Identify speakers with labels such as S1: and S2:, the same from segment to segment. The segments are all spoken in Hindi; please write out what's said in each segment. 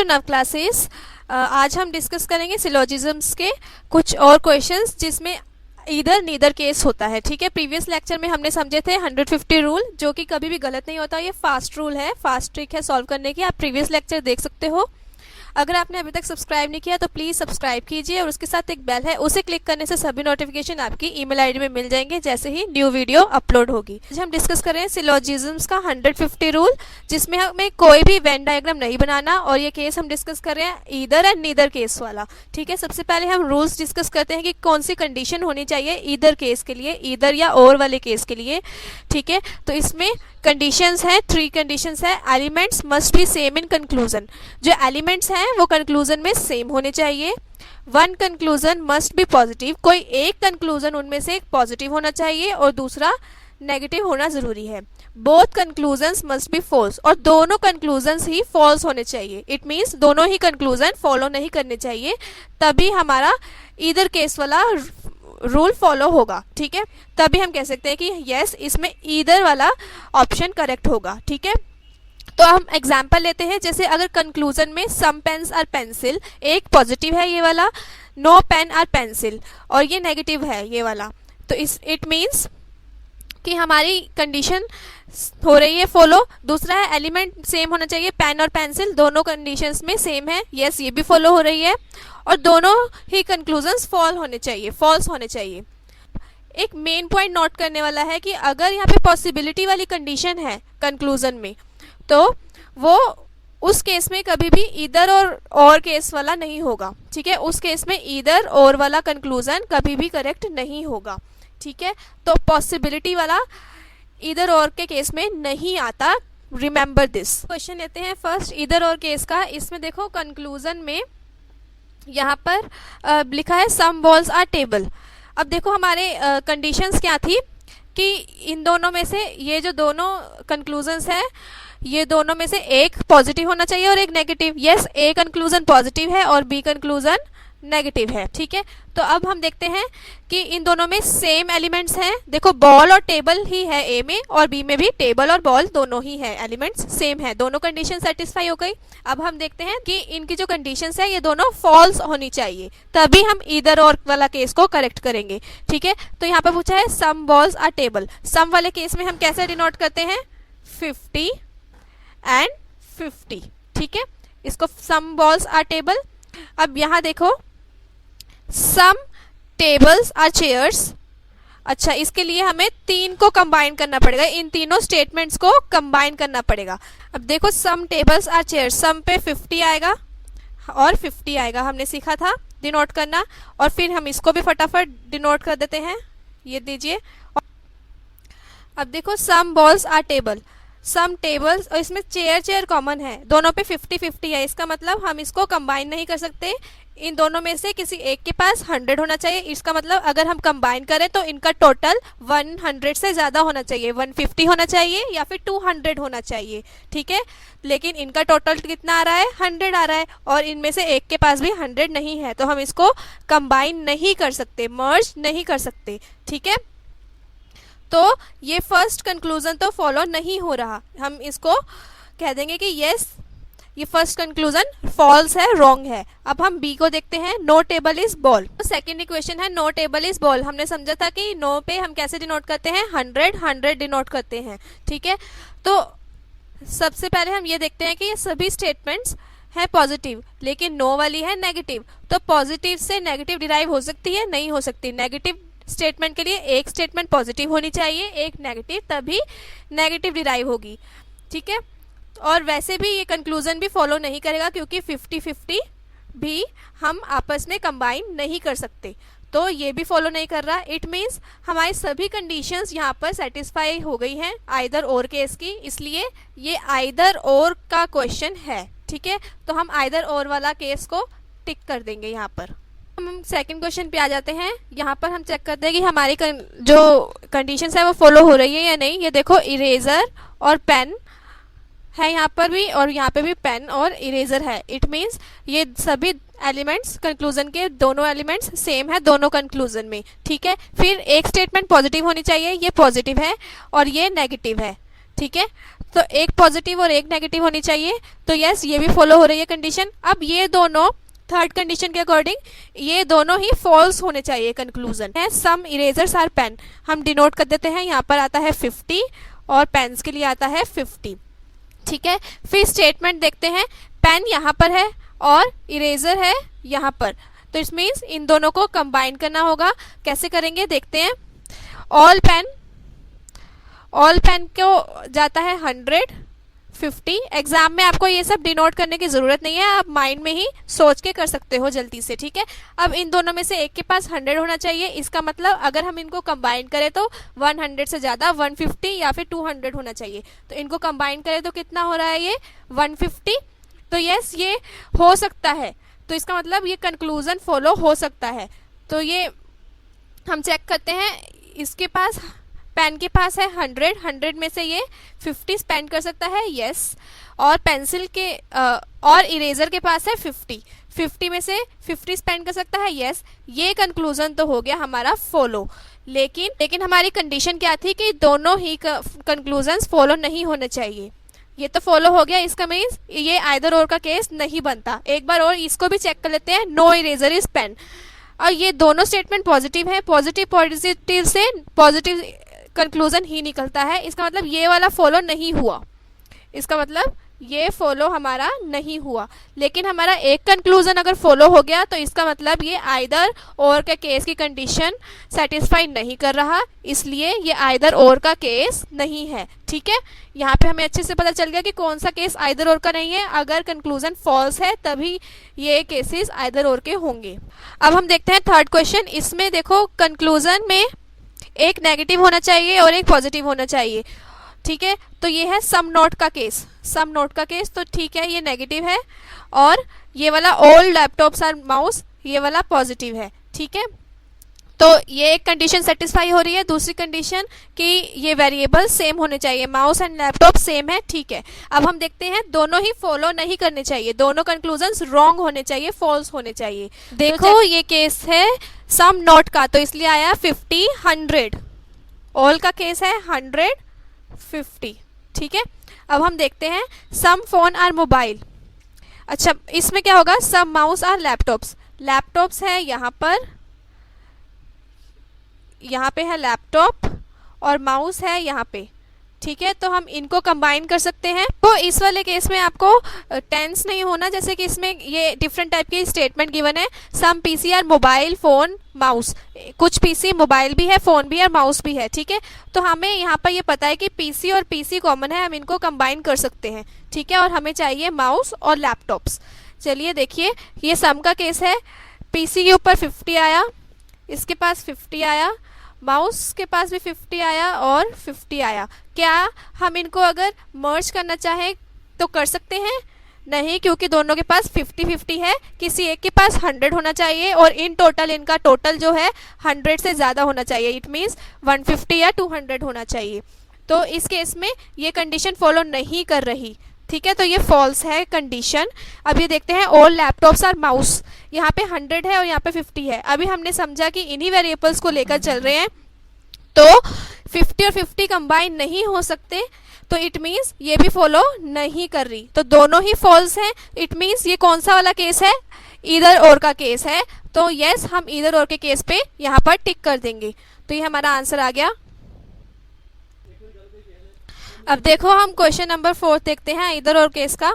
S1: टू नव क्लासेस। आज हम डिस्कस करेंगे सिलोजिज्म्स के कुछ और क्वेश्चंस जिसमें इधर नीदर केस होता है। ठीक है, प्रीवियस लेक्चर में हमने समझे थे 150 रूल, जो कि कभी भी गलत नहीं होता। ये फास्ट रूल है, फास्ट ट्रिक है सॉल्व करने की। आप प्रीवियस लेक्चर देख सकते हो। अगर आपने अभी तक सब्सक्राइब नहीं किया तो प्लीज़ सब्सक्राइब कीजिए और उसके साथ एक बेल है, उसे क्लिक करने से सभी नोटिफिकेशन आपकी ईमेल आईडी में मिल जाएंगे जैसे ही न्यू वीडियो अपलोड होगी। आज हम डिस्कस करें सिलोजिज्म्स का 150 रूल, जिसमें हमें कोई भी वेन डायग्राम नहीं बनाना और ये केस हम डिस्कस कर रहे हैं ईदर एंड नीदर केस वाला। ठीक है, सबसे पहले हम रूल्स डिस्कस करते हैं कि कौन सी कंडीशन होनी चाहिए ईदर केस के लिए, ईदर या और वाले केस के लिए। ठीक है, तो इसमें कंडीशंस हैं, 3 कंडीशंस है। Elements must be same in conclusion, जो एलिमेंट्स हैं वो कंक्लूजन में सेम होने चाहिए। 1 कंक्लूजन मस्ट बी पॉजिटिव, कोई एक कंक्लूजन उनमें से एक पॉजिटिव होना चाहिए और दूसरा नेगेटिव होना जरूरी है। Both conclusions must be false, और दोनों कंक्लूजन्स ही फॉल्स होने चाहिए। इट मीन्स दोनों ही कंक्लूजन फॉलो नहीं करने चाहिए, तभी हमारा ईदर केस वाला रूल फॉलो होगा। ठीक है, तभी हम कह सकते हैं कि यस, इसमें ईदर वाला ऑप्शन करेक्ट होगा। ठीक है, तो हम एग्जाम्पल लेते हैं। जैसे अगर कंक्लूजन में सम पेन्स आर पेंसिल, एक पॉजिटिव है ये वाला, नो पेन आर पेंसिल, और ये नेगेटिव है ये वाला, तो इट मीन्स कि हमारी कंडीशन हो रही है फॉलो। दूसरा है एलिमेंट सेम होना चाहिए, पेन और पेंसिल दोनों कंडीशंस में सेम है, यस ये भी फॉलो हो रही है। और दोनों ही कंक्लूजन्स फॉल्स होने चाहिए। एक मेन पॉइंट नोट करने वाला है कि अगर यहाँ पे पॉसिबिलिटी वाली कंडीशन है कंक्लूजन में, तो वो उस केस में कभी भी ईदर और केस वाला नहीं होगा। ठीक है, उस केस में ईदर और वाला कंक्लूजन कभी भी करेक्ट नहीं होगा। ठीक है, तो पॉसिबिलिटी वाला ईदर और के केस में नहीं आता, रिमेंबर दिस। क्वेश्चन लेते हैं फर्स्ट ईदर और केस का। इसमें देखो कंक्लूजन में यहाँ पर लिखा है सम बॉल्स आर टेबल। अब देखो हमारे कंडीशंस क्या थी कि इन दोनों में से ये जो दोनों कंक्लूजन्स है, ये दोनों में से एक पॉजिटिव होना चाहिए और एक negative. Yes, a conclusion positive है और बी कंक्लूजन नेगेटिव है। ठीक है, तो अब हम देखते हैं कि इन दोनों में सेम एलिमेंट्स हैं। देखो बॉल और टेबल ही है ए में, और बी में भी टेबल और बॉल दोनों ही है, एलिमेंट्स सेम है, दोनों कंडीशन सेटिस्फाई हो गई। अब हम देखते हैं कि इनकी जो कंडीशंस है ये दोनों फॉल्स होनी चाहिए, तभी हम ईदर और वाला केस को करेक्ट करेंगे। ठीक है, तो यहाँ पे पूछा है सम बॉल्स आर टेबल। सम वाले केस में हम कैसे डिनोट करते हैं, 50 एंड 50। ठीक है, इसको सम बॉल्स आर टेबल। अब यहाँ देखो सम टेबल्स आर चेयर्स। अच्छा, इसके लिए हमें 3 को कंबाइन करना पड़ेगा, इन तीनों स्टेटमेंट्स को कंबाइन करना पड़ेगा। अब देखो सम टेबल्स आर चेयर्स, सम पे 50 आएगा और 50 आएगा, हमने सीखा था डिनोट करना। और फिर हम इसको भी फटाफट डिनोट कर देते हैं, ये दीजिए। अब देखो some balls are table, some tables, और इसमें चेयर कॉमन है, दोनों पे 50-50 है। इसका मतलब हम इसको कंबाइन नहीं कर सकते, इन दोनों में से किसी एक के पास 100 होना चाहिए। इसका मतलब अगर हम कंबाइन करें तो इनका टोटल 100 से ज़्यादा होना चाहिए, 150 होना चाहिए या फिर 200 होना चाहिए। ठीक है, लेकिन इनका टोटल कितना आ रहा है, 100 आ रहा है, और इनमें से एक के पास भी 100 नहीं है, तो हम इसको कंबाइन नहीं कर सकते, मर्ज नहीं कर सकते। ठीक है, तो ये फर्स्ट कंक्लूजन तो फॉलो नहीं हो रहा, हम इसको कह देंगे कि यस ये फर्स्ट कंक्लूजन फॉल्स है, रॉन्ग है। अब हम बी को देखते हैं, नो टेबल इज बॉल। तो सेकेंड इक्वेशन है नो टेबल इज बॉल। हमने समझा था कि नो पे हम कैसे डिनोट करते हैं, 100 डिनोट करते हैं। ठीक है, तो सबसे पहले हम ये देखते हैं कि ये सभी स्टेटमेंट्स है पॉजिटिव, लेकिन नो वाली है नेगेटिव। तो पॉजिटिव से नेगेटिव डिराइव हो सकती है, नहीं हो सकती। नेगेटिव स्टेटमेंट के लिए एक स्टेटमेंट पॉजिटिव होनी चाहिए, एक नेगेटिव, तभी नेगेटिव डिराइव होगी। ठीक है, और वैसे भी ये कंक्लूजन भी फॉलो नहीं करेगा, क्योंकि 50-50 भी हम आपस में कंबाइन नहीं कर सकते, तो ये भी फॉलो नहीं कर रहा। इट मीन्स हमारी सभी कंडीशंस यहाँ पर सेटिस्फाई हो गई हैं आइदर और केस की, इसलिए ये आइदर और का क्वेश्चन है। ठीक है, तो हम आइदर और वाला केस को टिक कर देंगे। यहाँ पर हम सेकंड क्वेश्चन पे आ जाते हैं। यहाँ पर हम चेक करते हैं कि हमारी जो कंडीशंस है वो फॉलो हो रही है या नहीं। ये देखो इरेजर और पेन है यहाँ पर भी, और यहाँ पे भी पेन और इरेजर है। इट मीन्स ये सभी एलिमेंट्स कंक्लूजन के दोनों एलिमेंट्स सेम है दोनों कंक्लूजन में। ठीक है, फिर एक स्टेटमेंट पॉजिटिव होनी चाहिए, ये पॉजिटिव है और ये नेगेटिव है। ठीक है, तो एक पॉजिटिव और एक नेगेटिव होनी चाहिए। तो यस, ये भी फॉलो हो रही है कंडीशन। अब ये दोनों थर्ड कंडीशन के अकॉर्डिंग ये दोनों ही फॉल्स होने चाहिए। कंक्लूजन है सम इरेजर्स आर पेन, हम डिनोट कर देते हैं, यहाँ पर आता है 50 और पेन्स के लिए आता है 50। ठीक है, फिर स्टेटमेंट देखते हैं, पेन यहाँ पर है और इरेजर है यहाँ पर, तो इट मीन्स इन दोनों को कंबाइन करना होगा। कैसे करेंगे देखते हैं। ऑल पेन को जाता है 150। एग्जाम में आपको ये सब डिनोट करने की जरूरत नहीं है, आप माइंड में ही सोच के कर सकते हो जल्दी से। ठीक है, अब इन दोनों में से एक के पास 100 होना चाहिए, इसका मतलब अगर हम इनको कंबाइन करें तो 100 से ज्यादा 150 या फिर 200 होना चाहिए। तो इनको कंबाइन करें तो कितना हो रहा है ये 150। तो यस, ये हो सकता है, तो इसका मतलब ये कंक्लूजन फॉलो हो सकता है। तो ये हम चेक करते हैं, इसके पास पेन के पास है 100 में से ये 50 स्पेंड कर सकता है, यस। और पेंसिल के और इरेजर के पास है 50 में से 50 स्पेंड कर सकता है, यस। ये कंक्लूजन तो हो गया हमारा फॉलो। लेकिन हमारी कंडीशन क्या थी कि दोनों ही कंक्लूजन्स फॉलो नहीं होने चाहिए। ये तो फॉलो हो गया, इसका मीन्स ये आइदर और का केस नहीं बनता। एक बार और इसको भी चेक कर लेते हैं, नो इरेजर इज पेन। और ये दोनों स्टेटमेंट पॉजिटिव है, पॉजिटिव से पॉजिटिव कंक्लूजन ही निकलता है। इसका मतलब ये वाला फॉलो नहीं हुआ, इसका मतलब ये फॉलो हमारा नहीं हुआ। लेकिन हमारा एक कंक्लूजन अगर फॉलो हो गया तो इसका मतलब ये आइदर और के केस की कंडीशन सेटिस्फाई नहीं कर रहा, इसलिए ये आइदर और का केस नहीं है। ठीक है, यहाँ पे हमें अच्छे से पता चल गया कि कौन सा केस आइदर और का नहीं है। अगर कंक्लूजन फॉल्स है तभी ये केसेस आइदर और के होंगे। अब हम देखते हैं थर्ड क्वेश्चन। इसमें देखो, कंक्लूजन में एक नेगेटिव होना चाहिए और एक पॉजिटिव होना चाहिए। ठीक है, तो ये है सम नोट का केस, तो ठीक है, ये नेगेटिव है। और ये वाला ऑल लैपटॉप्स आर माउस, ये वाला पॉजिटिव है। ठीक है, तो ये एक कंडीशन सेटिस्फाई हो रही है। दूसरी कंडीशन कि ये वेरिएबल सेम होने चाहिए, माउस एंड लैपटॉप सेम है। ठीक है, अब हम देखते हैं, दोनों ही फॉलो नहीं करने चाहिए, दोनों कंक्लूजन्स रॉन्ग होने चाहिए, फॉल्स होने चाहिए। देखो, ये केस है सम नोट का, तो इसलिए आया 50 100। ऑल का केस है 100 50। ठीक है, अब हम देखते हैं सम फोन आर मोबाइल। अच्छा, इसमें क्या होगा, सम माउस आर लैपटॉप्स है यहाँ पे है लैपटॉप और माउस है यहाँ पे। ठीक है, तो हम इनको कंबाइन कर सकते हैं। तो इस वाले केस में आपको टेंस नहीं होना, जैसे कि इसमें ये डिफरेंट टाइप की स्टेटमेंट गिवन है। Some PC are mobile phone mouse, कुछ पीसी मोबाइल भी है, फोन भी है, माउस भी है। ठीक है, तो हमें यहाँ पर ये पता है कि पीसी और पीसी कॉमन है, हम इनको कंबाइन कर सकते हैं। ठीक है, और हमें चाहिए माउस और लैपटॉप्स। चलिए देखिए, ये सम का केस है, पीसी के ऊपर 50 आया, इसके पास 50 आया, माउस के पास भी 50 आया और 50 आया। क्या हम इनको अगर मर्ज करना चाहें तो कर सकते हैं? नहीं, क्योंकि दोनों के पास 50-50 है, किसी एक के पास 100 होना चाहिए और इन टोटल इनका टोटल जो है 100 से ज़्यादा होना चाहिए। इट मीन्स 150 या 200 होना चाहिए। तो इस केस में ये कंडीशन फॉलो नहीं कर रही। ठीक है, तो ये फॉल्स है कंडीशन। अब ये देखते हैं, ऑल लैपटॉप्स आर माउस, यहाँ पे 100 है और यहाँ पे 50 है। अभी हमने समझा कि इन्हीं वेरिएबल्स को लेकर चल रहे हैं, तो 50 और 50 कंबाइन नहीं हो सकते, तो इट मीन्स ये भी फॉलो नहीं कर रही, तो दोनों ही फॉल्स हैं। इट मीन्स ये कौन सा वाला केस है, ईदर और का केस है। तो यस, हम ईदर और के केस पे यहाँ पर टिक कर देंगे। तो ये हमारा आंसर आ गया। अब देखो, हम क्वेश्चन नंबर 4 देखते हैं ईदर और केस का।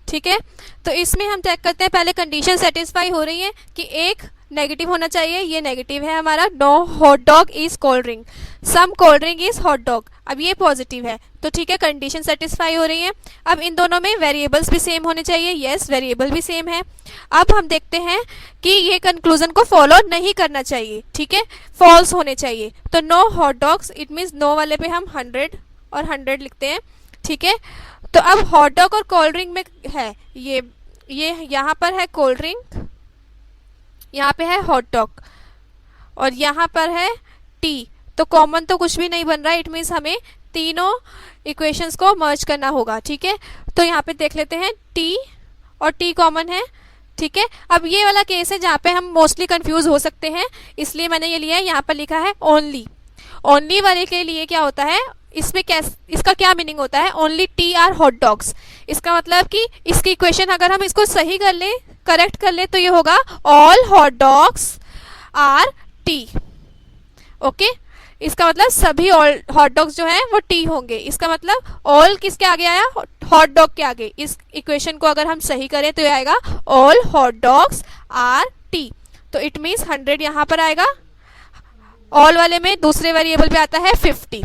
S1: ठीक है, तो इसमें हम चेक करते हैं, पहले कंडीशन सेटिस्फाई हो रही है कि एक नेगेटिव होना चाहिए, ये नेगेटिव है हमारा। No hot dog is cold drink, some cold drink is hot dog, अब ये पॉजिटिव है, तो ठीक है, कंडीशन सेटिस्फाई हो रही है। अब इन दोनों में वेरिएबल्स भी सेम होने चाहिए, यस, वेरिएबल भी सेम है। अब हम देखते हैं कि ये कंक्लूजन को फॉलो नहीं करना चाहिए। ठीक है, फॉल्स होने चाहिए। तो no hot dogs, it means no वाले पे हम 100 और 100 लिखते हैं। ठीक है, तो अब हॉट डॉग और कोल्ड ड्रिंक में है ये यहाँ पर है कोल्ड ड्रिंक, यहाँ पे है हॉट डॉग और यहाँ पर है टी, तो कॉमन तो कुछ भी नहीं बन रहा है। इट मीन्स हमें तीनों इक्वेशंस को मर्ज करना होगा। ठीक है, तो यहाँ पे देख लेते हैं, टी और टी कॉमन है। ठीक है, अब ये वाला केस है जहाँ पे हम मोस्टली कंफ्यूज हो सकते हैं, इसलिए मैंने ये लिया है, यहाँ पर लिखा है ओनली। ओनली वाले के लिए क्या होता है, इसमें इसका क्या मीनिंग होता है, only T R hot dogs. इसका मतलब कि इसकी इक्वेशन अगर हम इसको सही कर ले, करेक्ट कर ले, तो ये होगा all hot dogs R T. Okay, इसका मतलब सभी हॉट डॉग्स जो है वो टी होंगे। इसका मतलब ऑल किसके आगे आया, हॉट डॉग के आगे। इस इक्वेशन को अगर हम सही करें तो ये आएगा all hot dogs R T. तो इट मीन्स 100 यहाँ पर आएगा, ऑल वाले में दूसरे वेरिएबल पे आता है 50।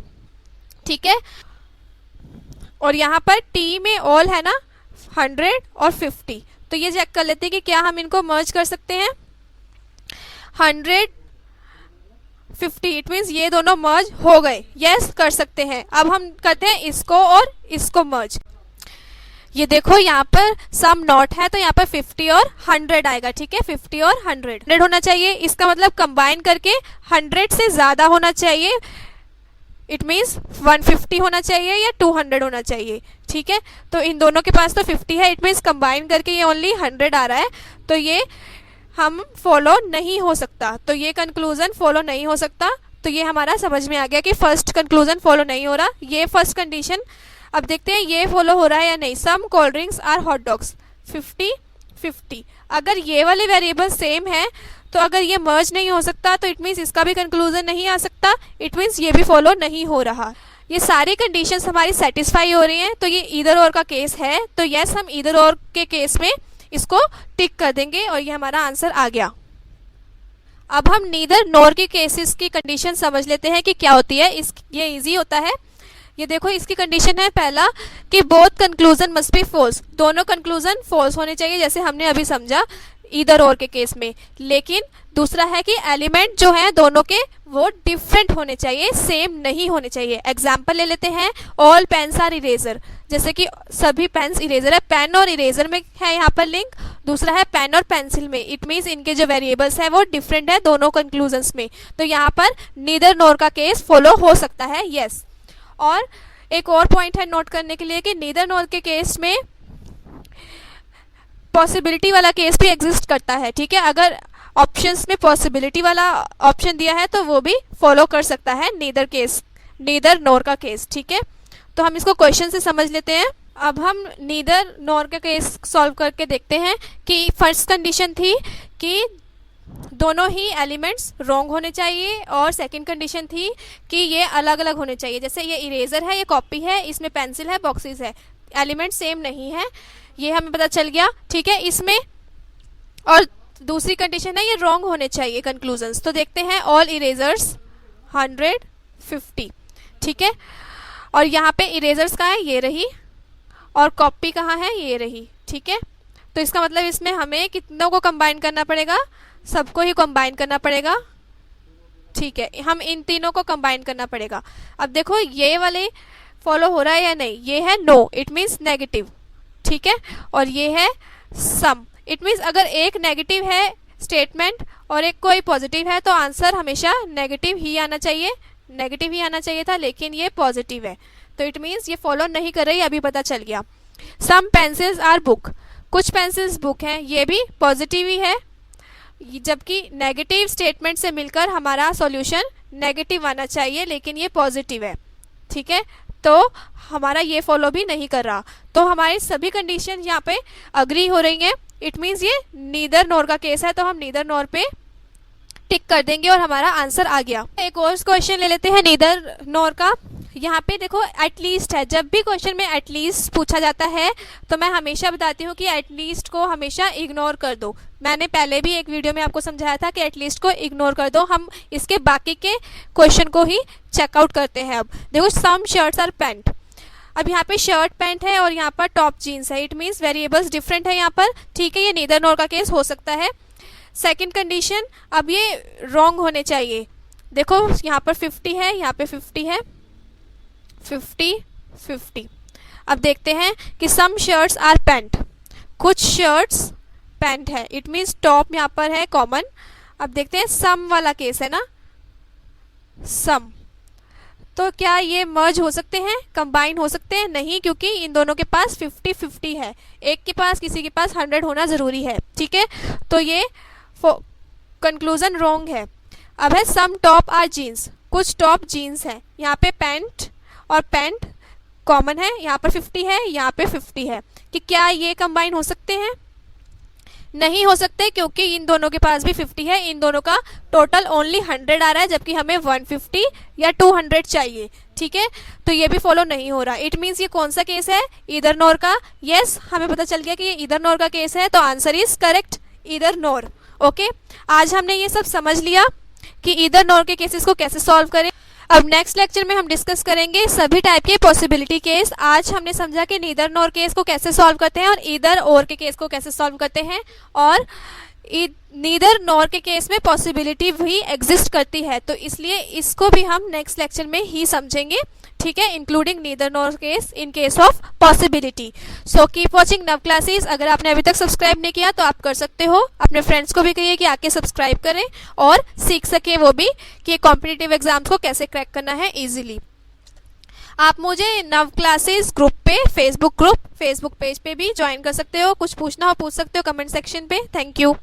S1: ठीक है, और यहाँ पर टी में ऑल है ना 100 और 50, तो ये चेक कर लेते हैं कि क्या हम इनको मर्ज कर सकते हैं। 100 50, इट मीन्स ये दोनों मर्ज हो गए। यस, कर सकते हैं। अब हम करते हैं इसको और इसको मर्ज। ये देखो यहाँ पर सम नॉट है तो यहाँ पर 50 और 100 आएगा। ठीक है, 50 और 100 होना चाहिए। इसका मतलब कंबाइन करके 100 से ज्यादा होना चाहिए। इट मीन्स 150 होना चाहिए या 200 होना चाहिए। ठीक है, तो इन दोनों के पास तो 50 है, इट मीन्स कंबाइन करके ये ओनली 100 आ रहा है, तो ये हम फॉलो नहीं हो सकता। तो ये कंक्लूजन फॉलो नहीं हो सकता। तो ये हमारा समझ में आ गया कि फर्स्ट कंक्लूजन फॉलो नहीं हो रहा। ये फर्स्ट कंडीशन। अब देखते हैं ये फॉलो हो रहा है या नहीं। Some cold drinks are hot dogs 50-50। अगर ये वाले वेरिएबल सेम है तो अगर ये मर्ज नहीं हो सकता तो इट मीन्स इसका भी कंक्लूजन नहीं आ सकता। इट मीन्स ये भी फॉलो नहीं हो रहा। ये सारी कंडीशंस हमारी सेटिस्फाई हो रही हैं, तो ये ईदर और का केस है। तो यस, हम ईदर और के केस में इसको टिक कर देंगे और ये हमारा आंसर आ गया। अब हम नीदर नॉर के केसेस की कंडीशन समझ लेते हैं कि क्या होती है। ये इजी होता है। ये देखो, इसकी कंडीशन है पहला कि both conclusion must be false. दोनों कंक्लूजन फॉल्स होने चाहिए, जैसे हमने अभी समझा ईदर और के केस में। लेकिन दूसरा है कि एलिमेंट जो है दोनों के वो डिफरेंट होने चाहिए, सेम नहीं होने चाहिए। एग्जाम्पल ले लेते हैं, ऑल पेन्स आर इरेजर, जैसे कि सभी पेन्स इरेजर है। पेन और इरेजर में है यहाँ पर लिंक, दूसरा है पेन और पेंसिल में। इट मीन्स इनके जो वेरिएबल्स है वो डिफरेंट है दोनों कंक्लूजन्स में। तो यहाँ पर नीदर नॉर का केस फॉलो हो सकता है। यस, और एक और पॉइंट है नोट करने के लिए कि नीदर नॉर के केस में पॉसिबिलिटी वाला केस भी एग्जिस्ट करता है। ठीक है, अगर ऑप्शंस में पॉसिबिलिटी वाला ऑप्शन दिया है तो वो भी फॉलो कर सकता है नीदर नॉर का केस। ठीक है, तो हम इसको क्वेश्चन से समझ लेते हैं। अब हम नीदर नॉर का केस सॉल्व करके देखते हैं कि फर्स्ट कंडीशन थी कि दोनों ही एलिमेंट्स रॉन्ग होने चाहिए, और सेकंड कंडीशन थी कि ये अलग अलग होने चाहिए। जैसे ये इरेजर है, ये कॉपी है, इसमें पेंसिल है, बॉक्सेस है, एलिमेंट सेम नहीं है, ये हमें पता चल गया। ठीक है, इसमें और दूसरी कंडीशन है ये रॉन्ग होने चाहिए कंक्लूजन्स। तो देखते हैं, ऑल इरेजर्स 150। ठीक है, और यहाँ पे इरेजर्स कहाँ है, ये रही, और कॉपी कहाँ है, ये रही। ठीक है, तो इसका मतलब इसमें हमें कितनों को कंबाइन करना पड़ेगा, सबको ही कंबाइन करना पड़ेगा। ठीक है, हम इन तीनों को कंबाइन करना पड़ेगा। अब देखो ये वाले फॉलो हो रहा है या नहीं, ये है नो, इट मीन्स नेगेटिव। ठीक है, और ये है सम, इट मीन्स अगर एक नेगेटिव है स्टेटमेंट और एक कोई पॉजिटिव है तो आंसर हमेशा नेगेटिव ही आना चाहिए। नेगेटिव ही आना चाहिए था, लेकिन ये पॉजिटिव है, तो इट मीन्स ये फॉलो नहीं कर रही, अभी पता चल गया। सम पेंसिल्स आर बुक, कुछ पेंसिल्स बुक हैं, ये भी पॉजिटिव ही है, जबकि नेगेटिव स्टेटमेंट से मिलकर हमारा सॉल्यूशन नेगेटिव आना चाहिए, लेकिन ये पॉजिटिव है। ठीक है, तो हमारा ये फॉलो भी नहीं कर रहा। तो हमारी सभी कंडीशन यहाँ पे अग्री हो रही हैं। इट मीन्स ये नीदर नॉर का केस है, तो हम नीदर नॉर पे टिक कर देंगे और हमारा आंसर आ गया। एक और क्वेश्चन ले लेते हैं नीदर नॉर का। यहाँ पे देखो एटलीस्ट है, जब भी क्वेश्चन में एटलीस्ट पूछा जाता है तो मैं हमेशा बताती हूँ कि एटलीस्ट को हमेशा इग्नोर कर दो। मैंने पहले भी एक वीडियो में आपको समझाया था कि एटलीस्ट को इग्नोर कर दो। हम इसके बाकी के क्वेश्चन को ही चेकआउट करते हैं। अब देखो, सम शर्ट्स आर पैंट, अब यहाँ पे शर्ट पैंट है और यहाँ पर टॉप जीन्स है, इट मीन्स वेरिएबल्स डिफरेंट है यहाँ पर। ठीक है, ये नीदर नॉर का केस हो सकता है। सेकंड कंडीशन, अब ये रॉन्ग होने चाहिए। देखो यहाँ पर 50 है, यहाँ पे 50 है, 50-50। अब देखते हैं कि सम शर्ट्स आर पैंट, कुछ शर्ट्स पैंट है, इट मीन्स टॉप यहाँ पर है कॉमन। अब देखते हैं सम वाला केस है ना, सम, तो क्या ये मर्ज हो सकते हैं, कंबाइन हो सकते हैं? नहीं, क्योंकि इन दोनों के पास 50-50 है, एक के पास किसी के पास 100 होना जरूरी है। ठीक है, तो ये कंक्लूजन रॉन्ग है। अब है सम टॉप आर जीन्स, कुछ टॉप जीन्स है, यहाँ पे पैंट और पेंट कॉमन है, यहाँ पर 50 है, यहाँ पे 50 है, कि क्या ये कंबाइन हो सकते हैं? नहीं हो सकते, क्योंकि इन दोनों के पास भी 50 है, इन दोनों का टोटल ओनली 100 आ रहा है, जबकि हमें 150 या 200 चाहिए। ठीक है, तो ये भी फॉलो नहीं हो रहा। इट मीन्स ये कौन सा केस है? ईदर नॉर का। यस, हमें पता चल गया कि ये ईदर नॉर का केस है, तो answer is correct, either nor. Okay, आज हमने ये सब समझ लिया कि ईदर नॉर के केसेस को कैसे सॉल्व करें। अब नेक्स्ट लेक्चर में हम डिस्कस करेंगे सभी टाइप के पॉसिबिलिटी केस। आज हमने समझा कि नीदर नॉर केस को कैसे सॉल्व करते हैं और ईदर और के केस को कैसे सॉल्व करते हैं, और नीदर नॉर के केस में पॉसिबिलिटी भी एग्जिस्ट करती है, तो इसलिए इसको भी हम नेक्स्ट लेक्चर में ही समझेंगे। ठीक है, including neither nor case in case of possibility. So keep watching नव क्लासेस। अगर आपने अभी तक सब्सक्राइब नहीं किया तो आप कर सकते हो। अपने फ्रेंड्स को भी कहिए कि आके सब्सक्राइब करें और सीख सके वो भी कि कॉम्पिटिटिव एग्जाम्स को कैसे क्रैक करना है इजीली। आप मुझे नव क्लासेस ग्रुप पे, फेसबुक पेज पे भी ज्वाइन कर सकते हो। कुछ पूछना हो पूछ सकते हो कमेंट सेक्शन पे। Thank you.